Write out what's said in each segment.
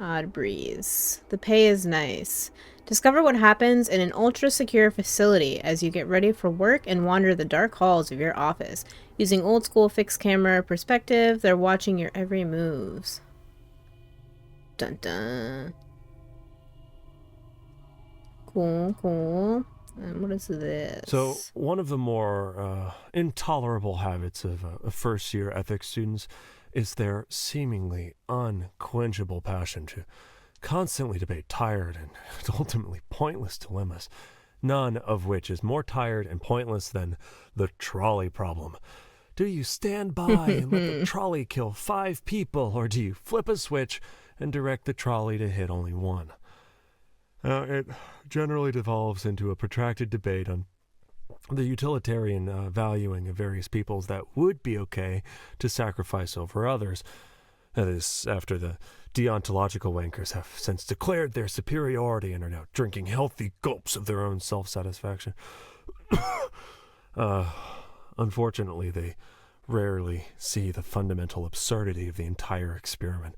Oddbreeze. The pay is nice. Discover what happens in an ultra-secure facility as you get ready for work and wander the dark halls of your office. Using old-school fixed camera perspective, they're watching your every moves. Dun dun. Cool, cool. And what is this? So, one of the more intolerable habits of first-year ethics students is their seemingly unquenchable passion to constantly debate tired and ultimately pointless dilemmas, none of which is more tired and pointless than the trolley problem. Do you stand by and let the trolley kill 5 people, or do you flip a switch and direct the trolley to hit only one? It generally devolves into a protracted debate on the utilitarian valuing of various peoples that would be okay to sacrifice over others. That is, after the deontological wankers have since declared their superiority and are now drinking healthy gulps of their own self-satisfaction. Unfortunately, they rarely see the fundamental absurdity of the entire experiment.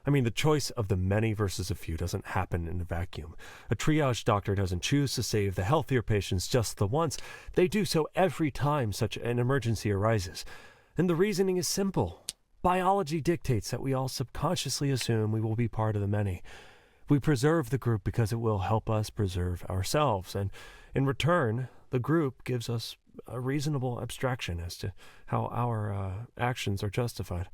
I mean, the choice of the many versus a few doesn't happen in a vacuum. A triage doctor doesn't choose to save the healthier patients just the once. They do so every time such an emergency arises. And the reasoning is simple. Biology dictates that we all subconsciously assume we will be part of the many. We preserve the group because it will help us preserve ourselves. And in return, the group gives us a reasonable abstraction as to how our actions are justified.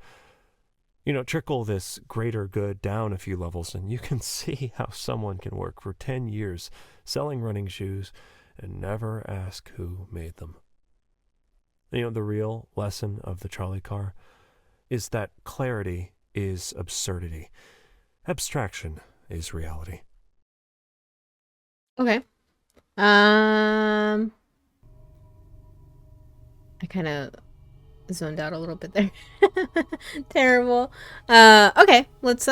Trickle this greater good down a few levels, and you can see how someone can work for 10 years selling running shoes and never ask who made them. The real lesson of the trolley car is that clarity is absurdity. Abstraction is reality. Okay. I kind of zoned out a little bit there. Terrible. Okay, let's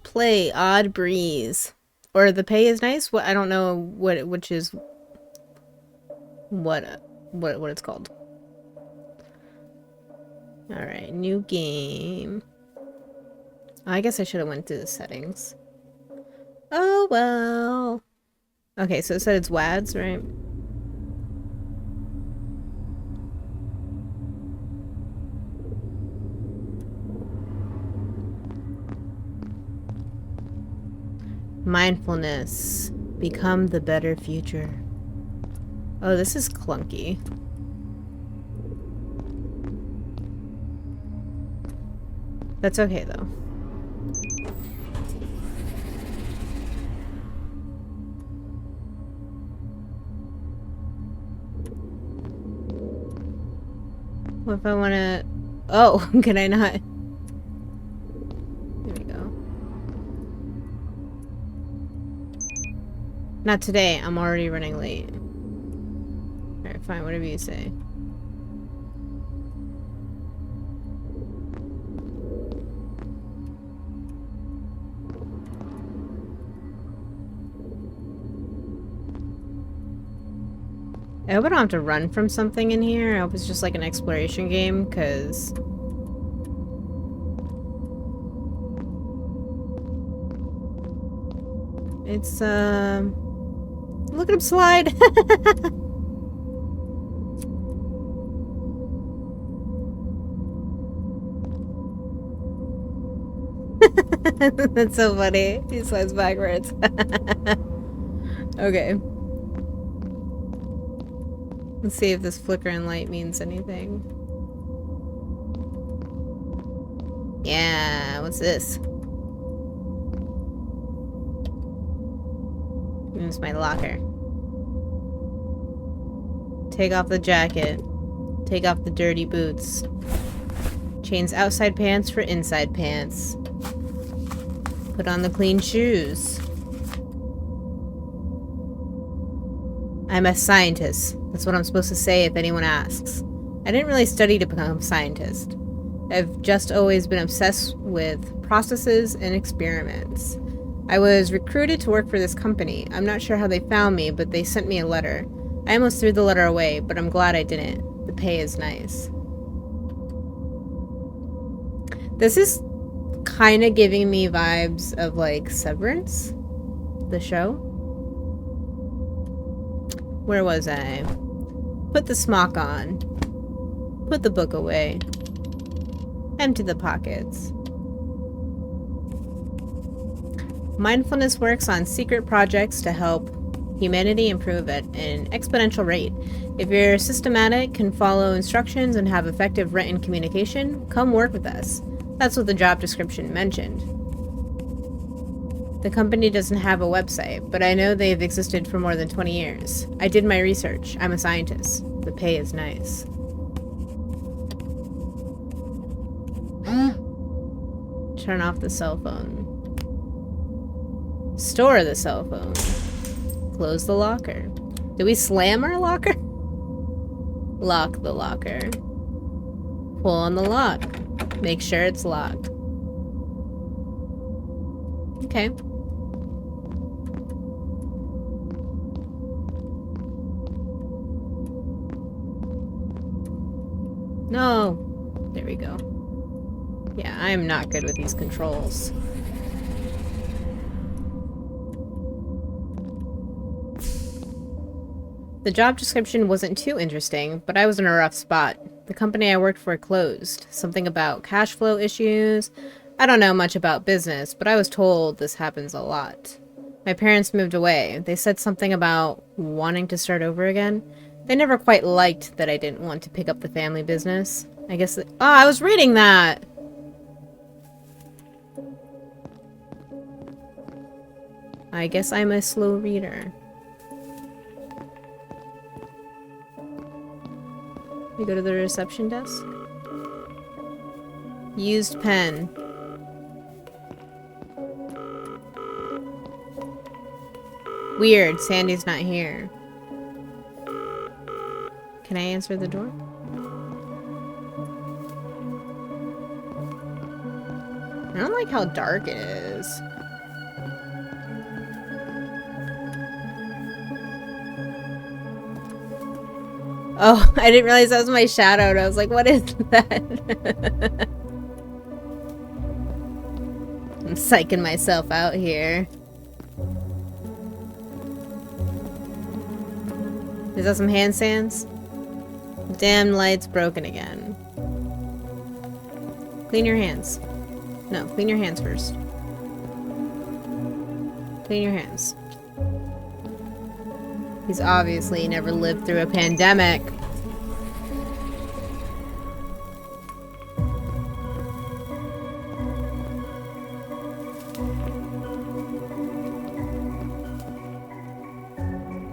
play Oddbreeze. Or the pay is nice. What I don't know which is what it's called. All right, new game. I guess I should have went through the settings. Oh well. Okay, so it said it's WADs, right? Mindfulness. Become the better future. Oh, this is clunky. That's okay, though. What if I want to... Oh, can I not? There we go. Not today. I'm already running late. Alright, fine. Whatever you say. I hope I don't have to run from something in here. I hope it's just like an exploration game, because... It's, look at him slide! That's so funny. He slides backwards. Okay. Let's see if this flickering light means anything. Yeah, what's this? It's my locker. Take off the jacket. Take off the dirty boots. Change outside pants for inside pants. Put on the clean shoes. I'm a scientist. That's what I'm supposed to say if anyone asks. I didn't really study to become a scientist. I've just always been obsessed with processes and experiments. I was recruited to work for this company. I'm not sure how they found me, but they sent me a letter. I almost threw the letter away, but I'm glad I didn't. The pay is nice. This is kind of giving me vibes of like Severance, the show. Where was I? Put the smock on. Put the book away. Empty the pockets. Mindfulness works on secret projects to help humanity improve at an exponential rate. If you're systematic, can follow instructions, and have effective written communication, come work with us. That's what the job description mentioned. The company doesn't have a website, but I know they've existed for more than 20 years. I did my research. I'm a scientist. The pay is nice. Turn off the cell phone. Store the cell phone. Close the locker. Do we slam our locker? Lock the locker. Pull on the lock. Make sure it's locked. Okay. No. There we go. Yeah, I'm not good with these controls. The job description wasn't too interesting, but I was in a rough spot. The company I worked for closed. Something about cash flow issues. I don't know much about business, but I was told this happens a lot. My parents moved away. They said something about wanting to start over again. They never quite liked that I didn't want to pick up the family business. I guess oh, I was reading that! I guess I'm a slow reader. We go to the reception desk. Used pen. Weird, Sandy's not here. Can I answer the door? I don't like how dark it is. Oh, I didn't realize that was my shadow, and I was like, what is that? I'm psyching myself out here. Is that some hand sands? Damn light's broken again. Clean your hands. No, clean your hands first. Clean your hands. He's obviously never lived through a pandemic.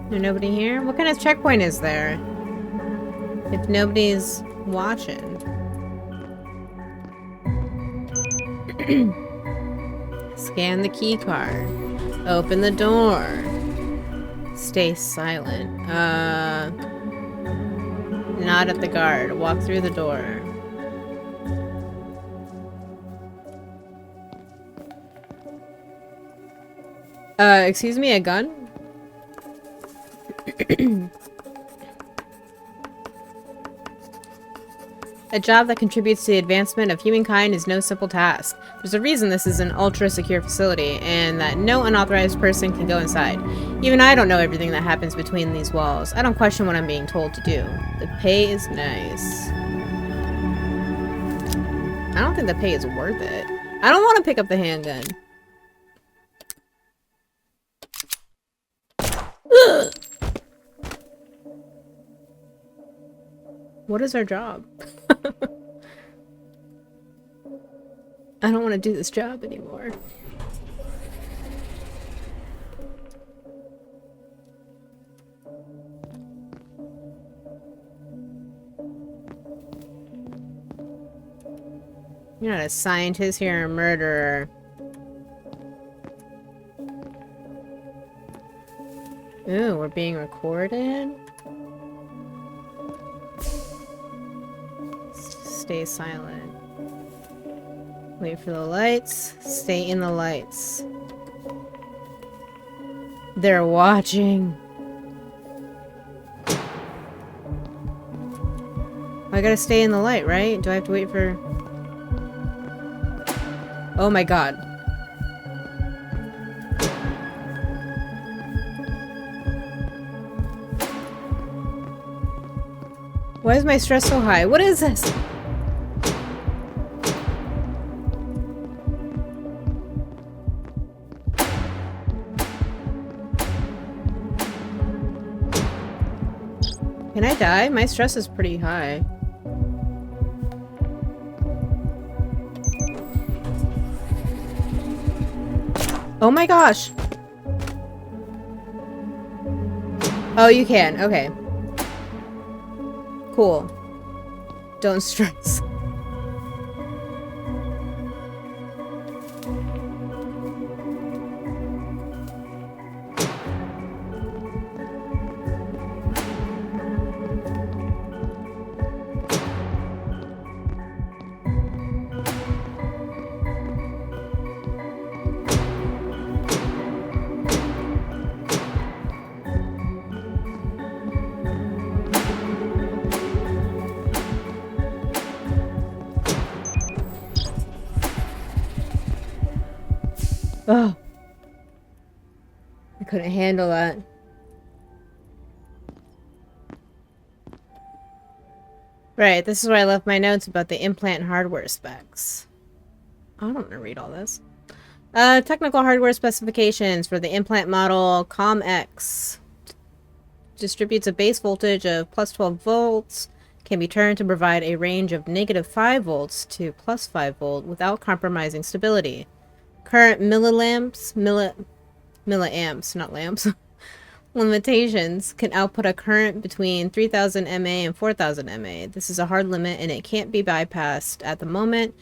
There's nobody here? What kind of checkpoint is there? If nobody's watching. Scan the key card. Open the door. Stay silent. Nod at the guard. Walk through the door. Excuse me, a gun? A job that contributes to the advancement of humankind is no simple task. There's a reason this is an ultra-secure facility, and that no unauthorized person can go inside. Even I don't know everything that happens between these walls. I don't question what I'm being told to do. The pay is nice. I don't think the pay is worth it. I don't want to pick up the handgun. Ugh. What is our job? I don't want to do this job anymore. You're not a scientist, you're a murderer. Ooh, we're being recorded? Stay silent. Wait for the lights. Stay in the lights. They're watching. I gotta stay in the light, right? Do I have to wait for... Oh my god. Why is my stress so high? What is this? Can I die? My stress is pretty high. Oh my gosh! Oh, you can. Okay. Cool. Don't stress. Oh. I couldn't handle that. Right, this is where I left my notes about the implant hardware specs. I don't want to read all this. Technical hardware specifications for the implant model COMX. Distributes a base voltage of plus 12 volts. Can be turned to provide a range of negative 5 volts to plus 5 volt without compromising stability. Current milliamps, not lamps, limitations can output a current between 3000 mA and 4000 mA. This is a hard limit and it can't be bypassed at the moment.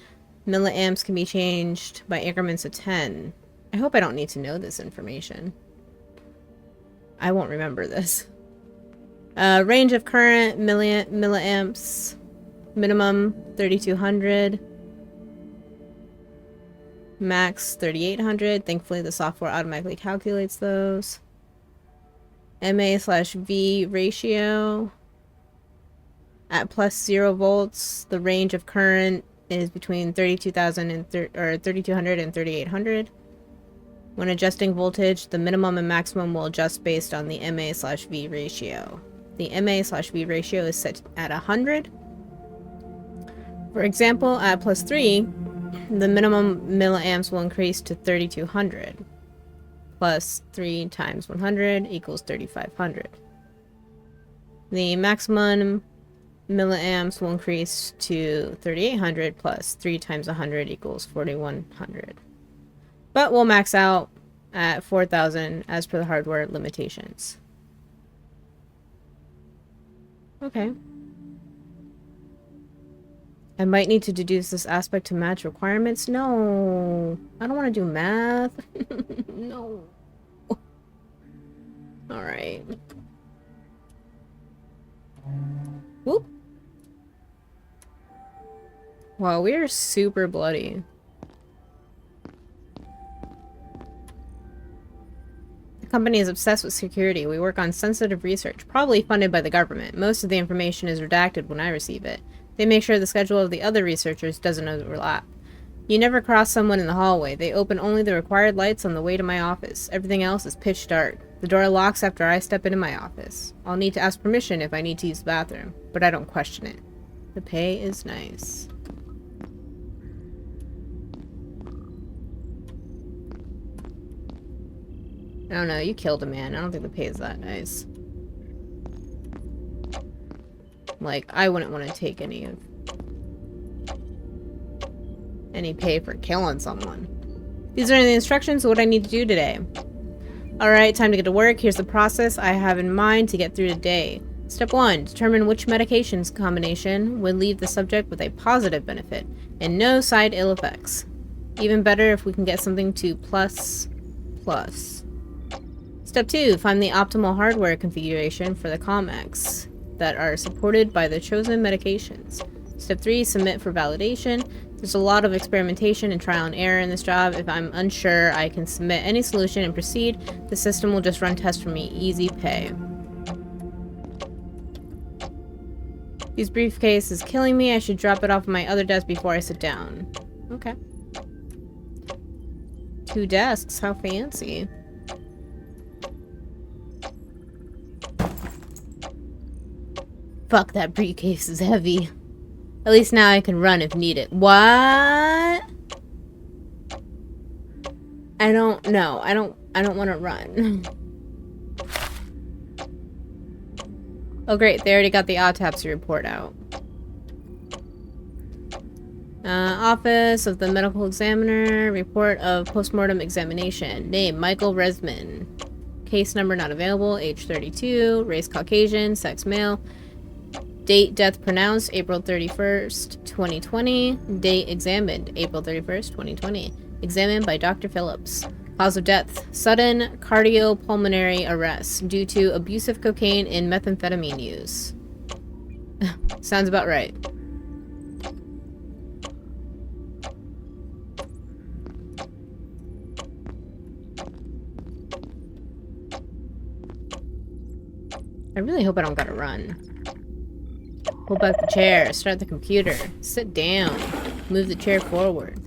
Milliamps can be changed by increments of 10. I hope I don't need to know this information. I won't remember this. Range of current, milliamps, minimum 3200. Max 3800. Thankfully the software automatically calculates those. MA/V ratio. At plus 0 volts, the range of current is between 32,000 and 3200 and 3800. When adjusting voltage, the minimum and maximum will adjust based on the MA/V ratio. The MA/V ratio is set at 100. For example, at plus 3, the minimum milliamps will increase to 3200. Plus 3 times 100 equals 3500. The maximum milliamps will increase to 3800 plus 3 times 100 equals 4100. But we'll max out at 4000 as per the hardware limitations. Okay. I might need to deduce this aspect to match requirements. No, I don't want to do math. No. All right. Whoop. Wow, we are super bloody. The company is obsessed with security. We work on sensitive research, probably funded by the government. Most of the information is redacted when I receive it. They make sure the schedule of the other researchers doesn't overlap. You never cross someone in the hallway. They open only the required lights on the way to my office. Everything else is pitch dark. The door locks after I step into my office. I'll need to ask permission if I need to use the bathroom, but I don't question it. The pay is nice. I don't know, you killed a man. I don't think the pay is that nice. Like, I wouldn't want to take any pay for killing someone. These are the instructions of what I need to do today. Alright, time to get to work. Here's the process I have in mind to get through the day. Step 1. Determine which medications combination would leave the subject with a positive benefit and no side ill effects. Even better if we can get something to plus. Step 2. Find the optimal hardware configuration for the COMX that are supported by the chosen medications. Step 3. Submit for validation. There's a lot of experimentation and trial and error in this job. If I'm unsure, I can submit any solution and proceed. The system will just run tests for me. Easy pay. This briefcase is killing me. I should drop it off my other desk before I sit down. Okay. 2 desks. How fancy. Fuck, that briefcase is heavy. At least now I can run if needed. What? I don't know. I don't want to run. Oh great, they already got the autopsy report out. Office of the Medical Examiner, report of postmortem examination. Name, Michael Resman. Case number not available, age 32, race Caucasian, sex male. Date death pronounced, April 31st, 2020. Date examined, April 31st, 2020. Examined by Dr. Phillips. Cause of death, sudden cardiopulmonary arrest due to abusive cocaine and methamphetamine use. Sounds about right. I really hope I don't gotta run. Pull back the chair, start the computer, sit down, move the chair forward,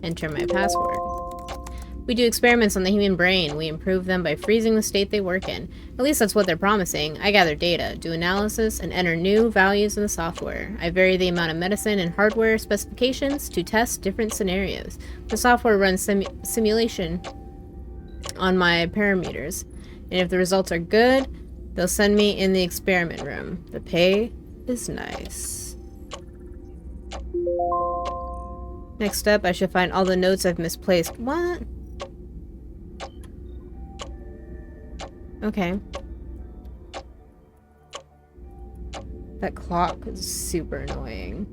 enter my password. We do experiments on the human brain. We improve them by freezing the state they work in. At least that's what they're promising. I gather data, do analysis, and enter new values in the software. I vary the amount of medicine and hardware specifications to test different scenarios. The software runs simulation on my parameters, and if the results are good, they'll send me in the experiment room. The pay is nice. Next up, I should find all the notes I've misplaced. What? Okay. That clock is super annoying.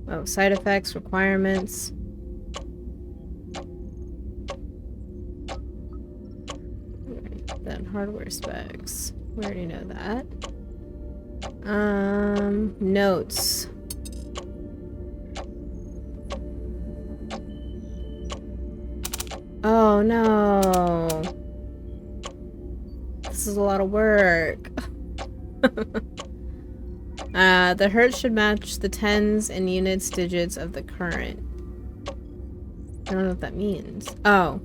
Oh, side effects, requirements. Then hardware specs. We already know that. Notes. Oh no. This is a lot of work. The hertz should match the tens and units digits of the current. I don't know what that means. Oh.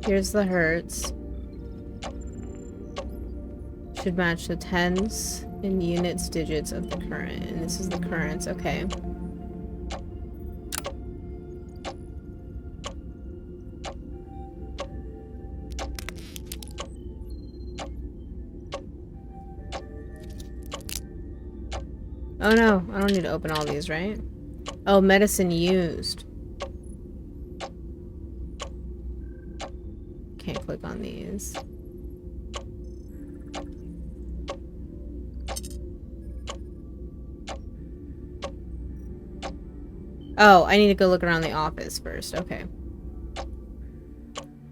Here's the hertz. Should match the tens and units digits of the current. And this is the currents, okay. Oh no, I don't need to open all these, right? Oh, medicine used. Can't click on these. Oh, I need to go look around the office first. Okay.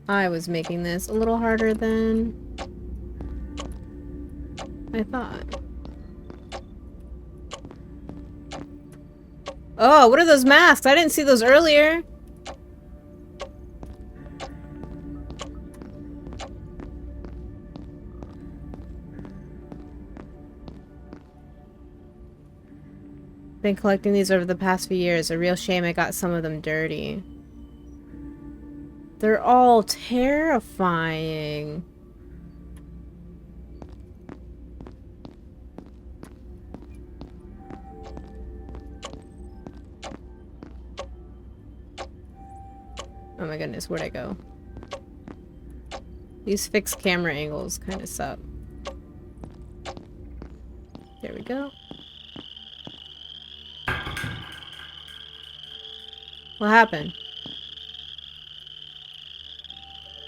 I was making this a little harder than I thought. Oh, what are those masks? I didn't see those earlier. Been collecting these over the past few years. A real shame I got some of them dirty. They're all terrifying. Oh my goodness, where'd I go? These fixed camera angles kind of suck. There we go. What happened?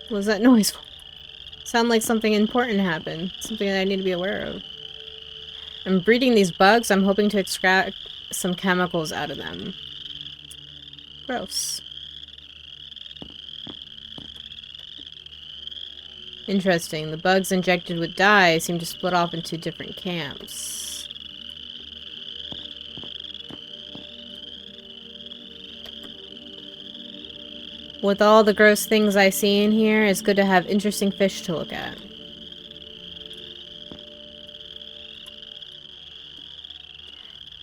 What was that noise? Sound like something important happened. Something that I need to be aware of. I'm breeding these bugs. I'm hoping to extract some chemicals out of them. Gross. Interesting. The bugs injected with dye seem to split off into different camps. With all the gross things I see in here, it's good to have interesting fish to look at.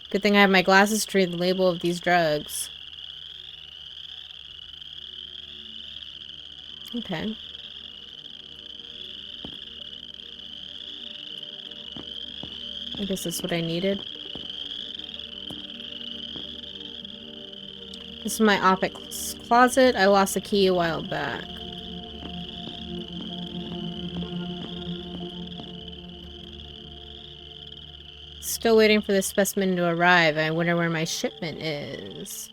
Good thing I have my glasses to read the label of these drugs. Okay. I guess that's what I needed. This is my optics closet. I lost the key a while back. Still waiting for this specimen to arrive. I wonder where my shipment is.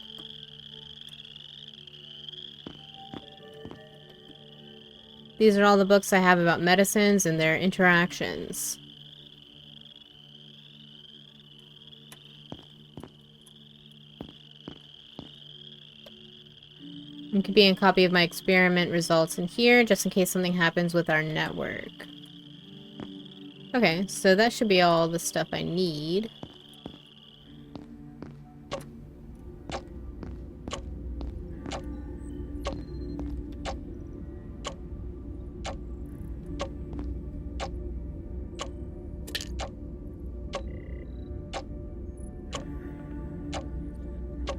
These are all the books I have about medicines and their interactions. There could be a copy of my experiment results in here, just in case something happens with our network. Okay, so that should be all the stuff I need.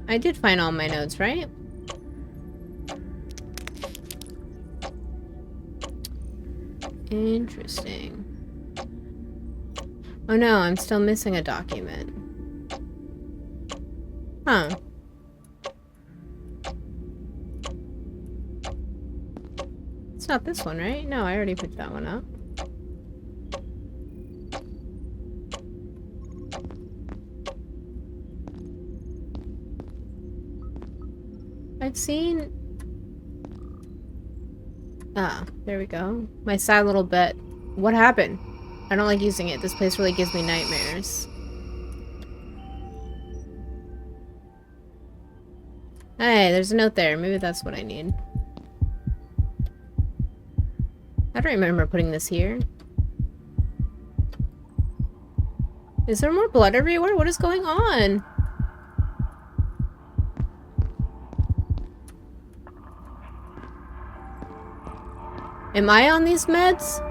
I did find all my notes, right? Interesting. Oh no, I'm still missing a document. Huh. It's not this one, right? No, I already picked that one up. I've seen... Ah, there we go. My sad little bit. What happened? I don't like using it. This place really gives me nightmares. Hey, there's a note there. Maybe that's what I need. I don't remember putting this here. Is there more blood everywhere? What is going on? Am I on these meds?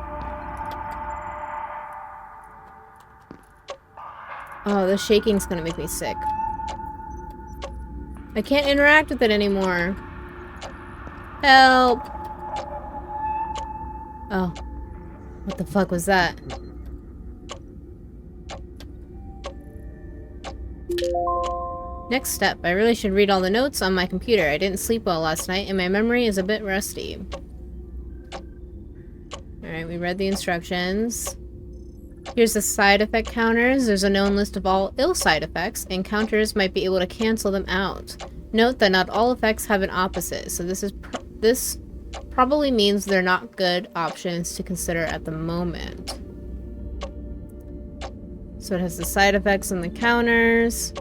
Oh, the shaking's gonna make me sick. I can't interact with it anymore. Help! Oh. What the fuck was that? Next step. I really should read all the notes on my computer. I didn't sleep well last night and my memory is a bit rusty. Alright, we read the instructions. Here's the side effect counters. There's a known list of all ill side effects, and counters might be able to cancel them out. Note that not all effects have an opposite, so this probably means they're not good options to consider at the moment. So it has the side effects and the counters.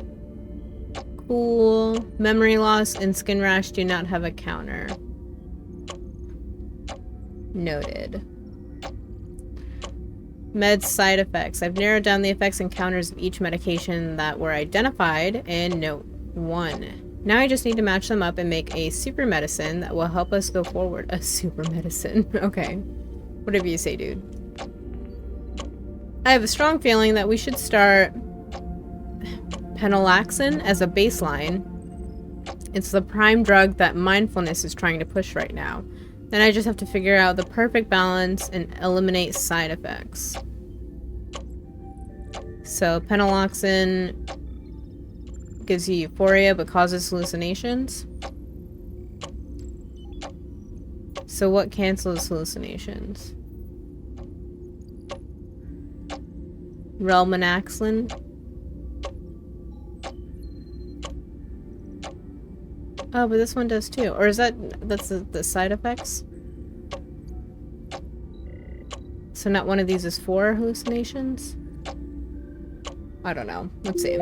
Cool. Memory loss and skin rash do not have a counter. Noted. Med side effects. I've narrowed down the effects and counters of each medication that were identified in note 1. Now I just need to match them up and make a super medicine that will help us go forward. A super medicine. Okay. Whatever you say, dude. I have a strong feeling that we should start penalaxin as a baseline. It's the prime drug that mindfulness is trying to push right now. Then I just have to figure out the perfect balance and eliminate side effects. So penalaxin gives you euphoria but causes hallucinations. So what cancels hallucinations? Relmanaxin. Oh, but this one does too. Or is that's the side effects? So not one of these is for hallucinations? I don't know. Let's see.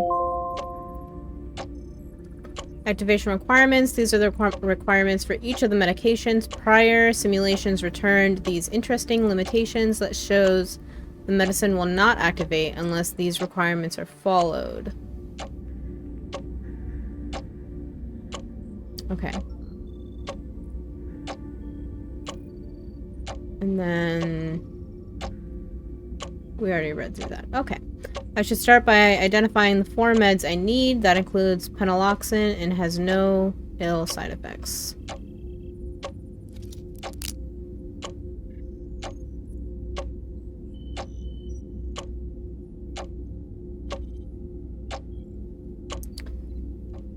Activation requirements. These are the requirements for each of the medications. Prior simulations returned these interesting limitations that shows the medicine will not activate unless these requirements are followed. Okay. And then we already read through that. Okay. I should start by identifying the 4 meds I need. That includes penaloxin and has no ill side effects.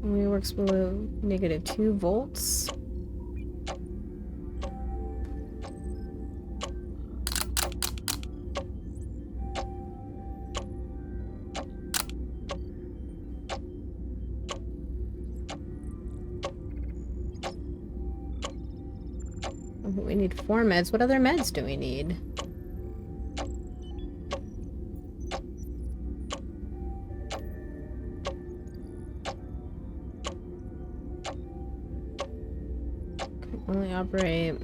Only works below -2 volts. We need 4 meds. What other meds do we need? Can only operate.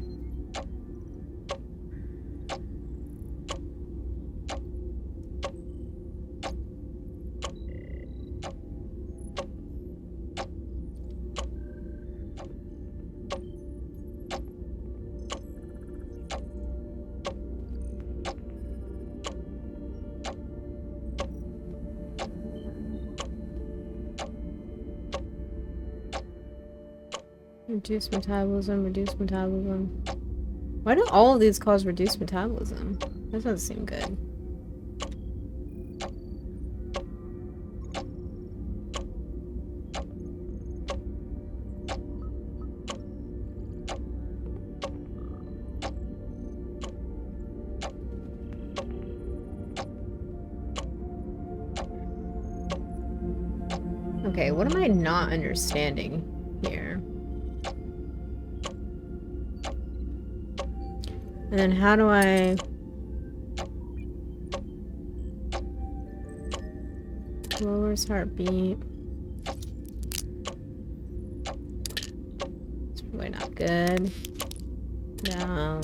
Reduce metabolism, reduce metabolism. Why do all of these cause reduced metabolism? That doesn't seem good. Okay, what am I not understanding here? And then how do I... Lowers heartbeat. It's probably not good. No.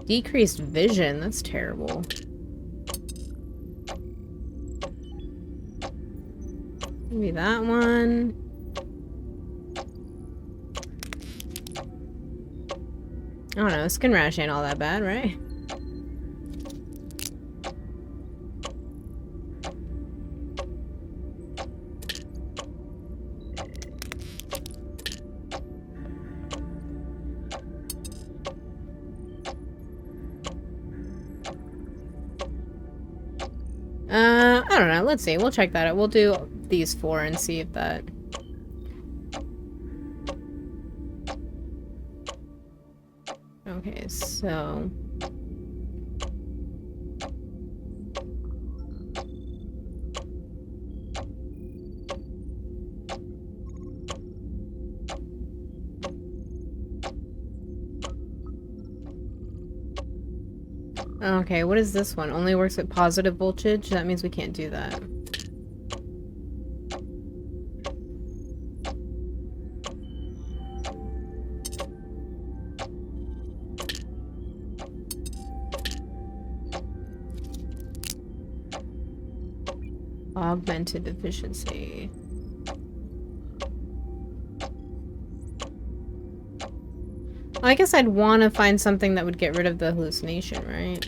Decreased vision, that's terrible. Maybe that one. I don't know, skin rash ain't all that bad, right? I don't know, let's see, we'll check that out. We'll do these 4 and see if that... Okay, so... Okay, what is this one? Only works at positive voltage? That means we can't do that. Augmented efficiency. I guess I'd want to find something that would get rid of the hallucination, right?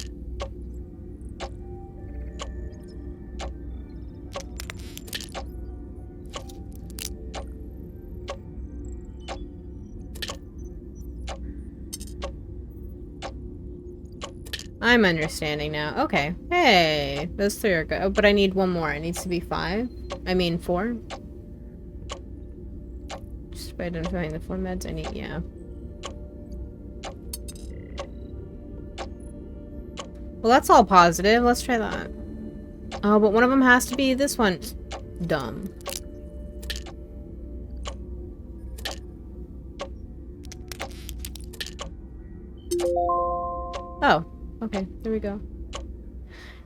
I'm understanding now. Okay. Hey, those 3 are good. Oh, but I need 1 more. It needs to be 5. I mean 4. Just by identifying the 4 meds I need, yeah. Well, that's all positive. Let's try that. Oh, but one of them has to be this one. Dumb. Oh, okay. There we go.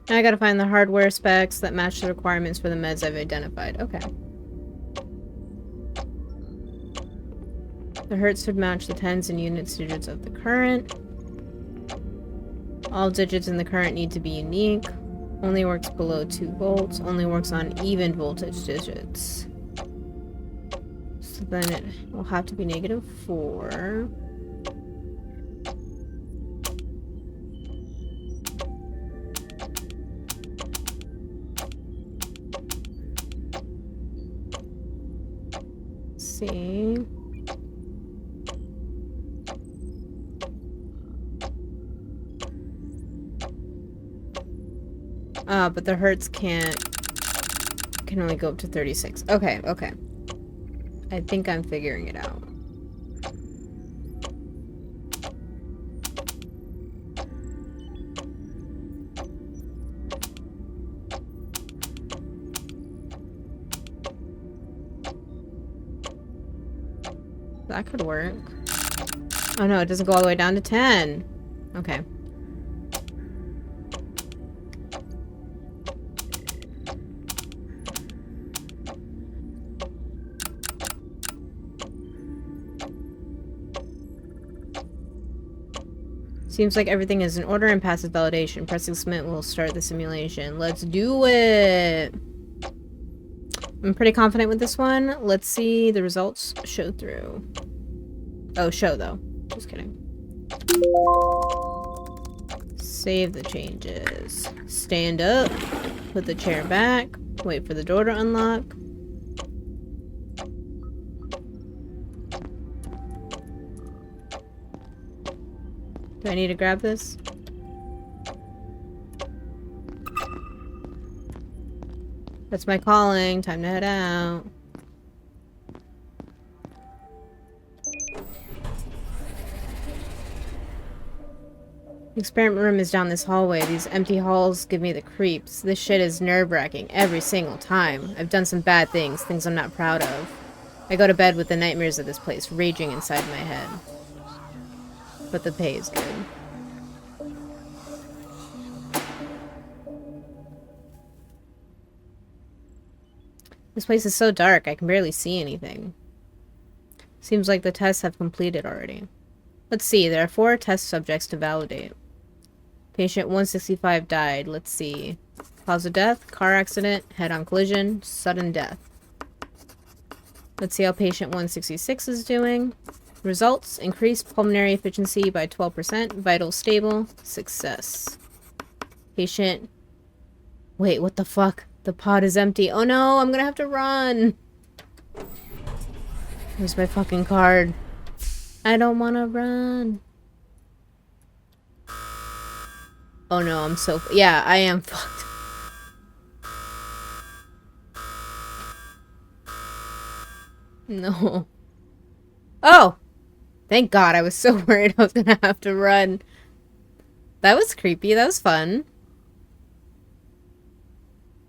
Now I gotta find the hardware specs that match the requirements for the meds I've identified. Okay. The hertz should match the tens and units digits of the current. All digits in the current need to be unique. Only works below 2 volts. Only works on even voltage digits. So then it will have to be -4. see. But the hertz can only go up to 36. Okay, okay. I think I'm figuring it out. That could work. Oh no, it doesn't go all the way down to 10. Okay. Seems like everything is in order and passes validation. Pressing submit will start the simulation. Let's do it! I'm pretty confident with this one. Let's see the results show through. Oh, show though. Just kidding. Save the changes. Stand up. Put the chair back. Wait for the door to unlock. Do I need to grab this? That's my calling. Time to head out. The experiment room is down this hallway. These empty halls give me the creeps. This shit is nerve-wracking every single time. I've done some bad things, things I'm not proud of. I go to bed with the nightmares of this place raging inside my head. But the pay is good. This place is so dark, I can barely see anything. Seems like the tests have completed already. Let's see, there are 4 test subjects to validate. Patient 165 died. Let's see. Cause of death, car accident, head-on collision, sudden death. Let's see how patient 166 is doing. Results, increased pulmonary efficiency by 12%, vital stable, success. Patient... Wait, what the fuck? The pod is empty. Oh no, I'm gonna have to run! Where's my fucking card? I don't wanna run. Oh no, I'm so... Yeah, I am fucked. No. Oh! Thank God, I was so worried I was gonna have to run. That was creepy, that was fun.